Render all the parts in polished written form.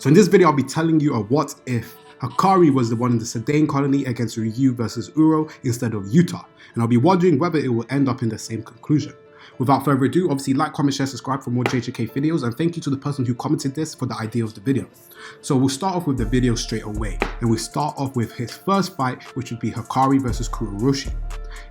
So in this video, I'll be telling you a what if Hakari was the one in the Sendai Colony against Ryu versus Uro instead of Yuta, and I'll be wondering whether it will end up in the same conclusion. Without further ado, obviously like, comment, share, subscribe for more JJK videos, and thank you to the person who commented this for the idea of the video. So we'll start off with the video straight away, and we start off with his first fight, which would be Hakari versus Kuroshi.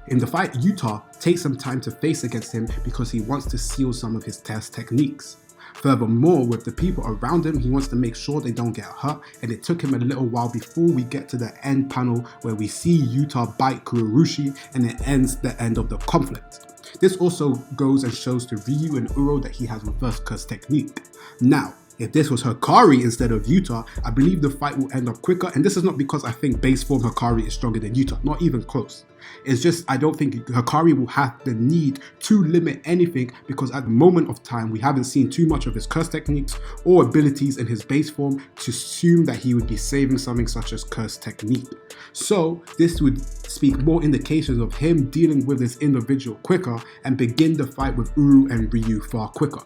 In the fight, Yuta takes some time to face against him because he wants to seal some of his test techniques. Furthermore, with the people around him, he wants to make sure they don't get hurt, and it took him a little while before we get to the end panel where we see Yuta bite Kuroshi and it ends the end of the conflict. This also goes and shows to Ryu and Uro that he has reverse curse technique. Now, if this was Hakari instead of Yuta, I believe the fight will end up quicker, and this is not because I think base form Hakari is stronger than Yuta, not even close. It's just I don't think Hakari will have the need to limit anything because at the moment of time we haven't seen too much of his curse techniques or abilities in his base form to assume that he would be saving something such as curse technique. So this would speak more indications of him dealing with this individual quicker and begin the fight with Uro and Ryu far quicker.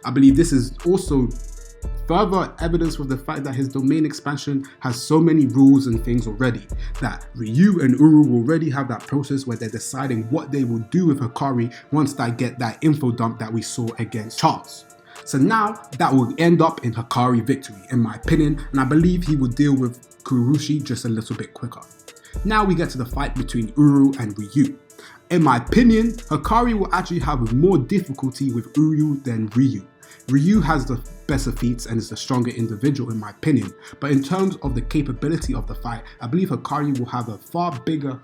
I believe this is also further evidence with the fact that his domain expansion has so many rules and things already, that Ryu and Uro will already have that process where they're deciding what they will do with Hakari once they get that info dump that we saw against Charles. So now that will end up in Hakari victory in my opinion, and I believe he will deal with Kuroshi just a little bit quicker. Now we get to the fight between Uro and Ryu. In my opinion, Hakari will actually have more difficulty with Uro than Ryu. Ryu has the better feats and is the stronger individual in my opinion, but in terms of the capability of the fight, I believe Hakari will have a far bigger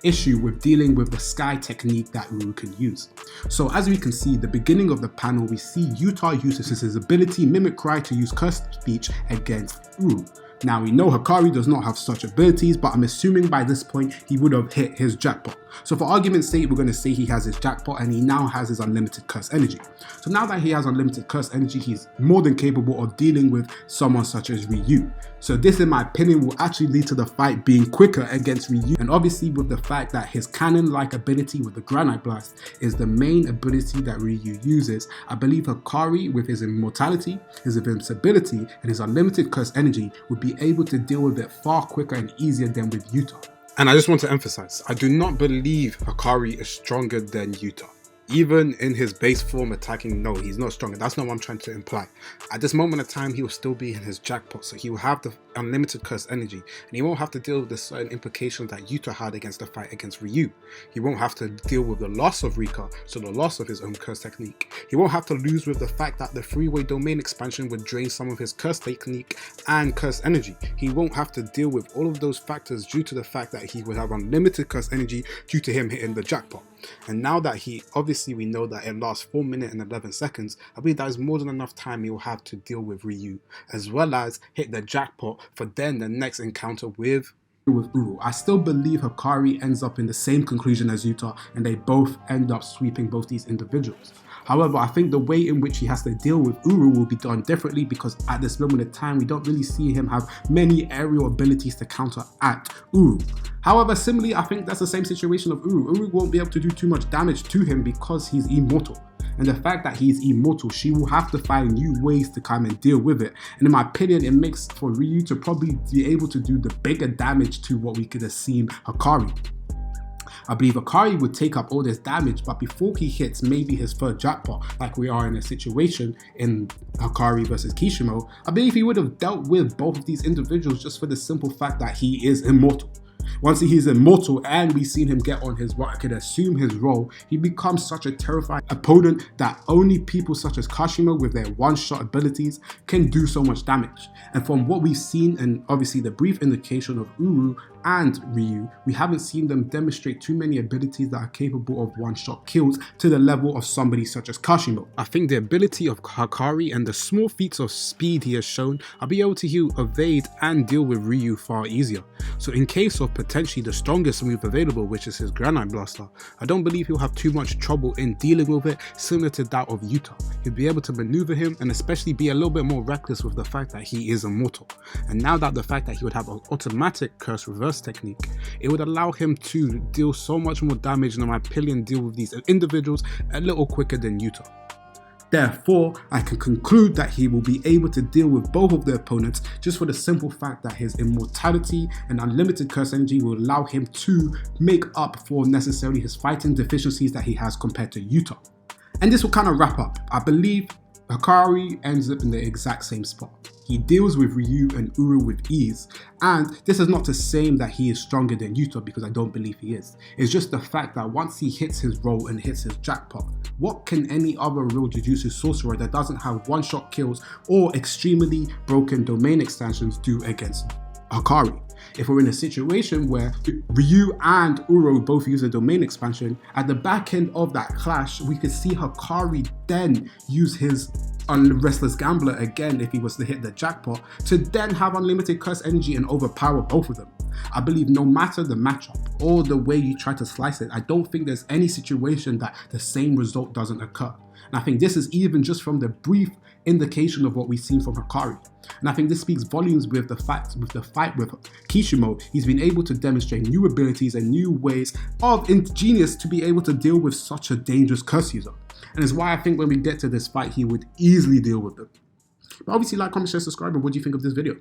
issue with dealing with the sky technique that Uro can use. So as we can see, the beginning of the panel, we see Yuta uses his ability Mimic Cry to use cursed speech against Uro. Now we know Hakari does not have such abilities, but I'm assuming by this point he would have hit his jackpot. So for argument's sake, we're going to say he has his jackpot and he now has his unlimited curse energy. So now that he has unlimited curse energy, he's more than capable of dealing with someone such as Ryu. So this, in my opinion, will actually lead to the fight being quicker against Ryu, and obviously with the fact that his cannon-like ability with the Granite Blast is the main ability that Ryu uses, I believe Hakari with his immortality, his invincibility, and his unlimited curse energy would be able to deal with it far quicker and easier than with Yuta. And I just want to emphasize, I do not believe Hakari is stronger than Yuta. Even in his base form attacking, no, he's not stronger. That's not what I'm trying to imply. At this moment of time, he will still be in his jackpot, so he will have the unlimited curse energy, and he won't have to deal with the certain implications that Yuta had against the fight against Ryu. He won't have to deal with the loss of Rika, so the loss of his own curse technique. He won't have to lose with the fact that the freeway domain expansion would drain some of his curse technique and curse energy. He won't have to deal with all of those factors due to the fact that he would have unlimited curse energy due to him hitting the jackpot. And now that we know that it lasts 4 minutes and 11 seconds, I believe that is more than enough time he will have to deal with Ryu, as well as hit the jackpot for then the next encounter with Uro. I still believe Hakari ends up in the same conclusion as Yuta, and they both end up sweeping both these individuals. However, I think the way in which he has to deal with Uro will be done differently because at this moment in time, we don't really see him have many aerial abilities to counteract Uro. However, similarly, I think that's the same situation of Uro. Uro won't be able to do too much damage to him because he's immortal. And the fact that he's immortal, she will have to find new ways to come and deal with it. And in my opinion, it makes for Ryu to probably be able to do the bigger damage to what we could have seen Hakari. I believe Hakari would take up all this damage, but before he hits maybe his third jackpot, like we are in a situation in Hakari versus Kashimo, I believe he would have dealt with both of these individuals just for the simple fact that he is immortal. Once he is immortal and we've seen him get on his, what I could assume his role, he becomes such a terrifying opponent that only people such as Kashimo with their one-shot abilities can do so much damage. And from what we've seen, and obviously the brief indication of Uro and Ryu, we haven't seen them demonstrate too many abilities that are capable of one-shot kills to the level of somebody such as Kashimo. I think the ability of Hakari and the small feats of speed he has shown, I'll be able to evade and deal with Ryu far easier. So in case of potentially the strongest move available, which is his Granite Blaster, I don't believe he'll have too much trouble in dealing with it, similar to that of Yuta. He'll be able to maneuver him and especially be a little bit more reckless with the fact that he is immortal. And now that the fact that he would have an automatic curse reverse technique, it would allow him to deal so much more damage and in my opinion deal with these individuals a little quicker than Yuta. Therefore, I can conclude that he will be able to deal with both of the opponents just for the simple fact that his immortality and unlimited curse energy will allow him to make up for necessarily his fighting deficiencies that he has compared to Yuta. And this will kind of wrap up. I believe Hakari ends up in the exact same spot. He deals with Ryu and Uro with ease, and this is not to say that he is stronger than Yuta, because I don't believe he is. It's just the fact that once he hits his roll and hits his jackpot, what can any other real Jujutsu sorcerer that doesn't have one-shot kills or extremely broken domain extensions do against Hakari? If we're in a situation where Ryu and Uro both use a domain expansion, at the back end of that clash, we could see Hakari then use his Restless Gambler again if he was to hit the jackpot, to then have unlimited curse energy and overpower both of them. I believe no matter the matchup or the way you try to slice it, I don't think there's any situation that the same result doesn't occur. And I think this is even just from the brief indication of what we've seen from Hakari. And I think this speaks volumes with the fight with Kashimo. He's been able to demonstrate new abilities and new ways of ingenious to be able to deal with such a dangerous curse user. And it's why I think when we get to this fight, he would easily deal with them. But obviously, like, comment, share, subscribe, and what do you think of this video?